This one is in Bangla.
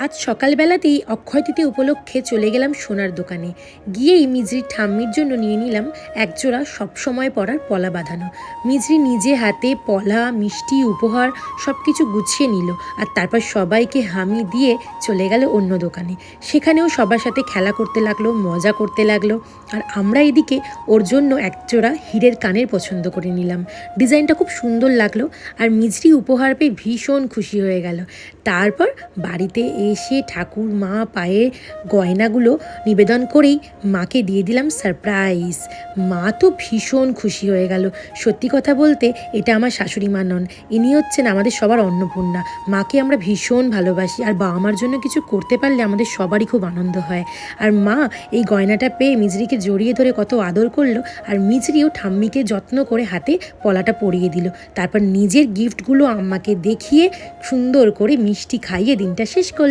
আজ সকালবেলাতেই অক্ষয় তৃতীয়া উপলক্ষে চলে গেলাম সোনার দোকানে। গিয়েই মিজরির ঠাম্মির জন্য নিয়ে নিলাম একজোড়া সবসময় পরার পলা বাঁধানো। মিজরি নিজে হাতে পলা, মিষ্টি, উপহার সব কিছু গুছিয়ে নিল, আর তারপর সবাইকে হামি দিয়ে চলে গেল অন্য দোকানে। সেখানেও সবার সাথে খেলা করতে লাগলো, মজা করতে লাগলো। আর আমরা এদিকে ওর জন্য একজোড়া হীরের কানের পছন্দ করে নিলাম। ডিজাইনটা খুব সুন্দর লাগলো, আর মিজরি উপহার পেয়ে ভীষণ খুশি হয়ে গেল। তারপর বাড়িতে এসে ঠাকুর মা পায়ে গয়নাগুলো নিবেদন করেই মাকে দিয়ে দিলাম সারপ্রাইজ। মা তো ভীষণ খুশি হয়ে গেল। সত্যি কথা বলতে এটা আমার শাশুড়ি মা নন, ইনি হচ্ছেন আমাদের সবার অন্নপূর্ণা। মাকে আমরা ভীষণ ভালোবাসি, আর বাবা মার জন্য কিছু করতে পারলে আমাদের সবারই খুব আনন্দ হয়। আর মা এই গয়নাটা পেয়ে মিজরিকে জড়িয়ে ধরে কত আদর করলো, আর মিজরিও ঠাম্মিকে যত্ন করে হাতে পলাটা পরিয়ে দিল। তারপর নিজের গিফটগুলো আম্মাকে দেখিয়ে সুন্দর করে মিষ্টি খাইয়ে দিনটা শেষ করল।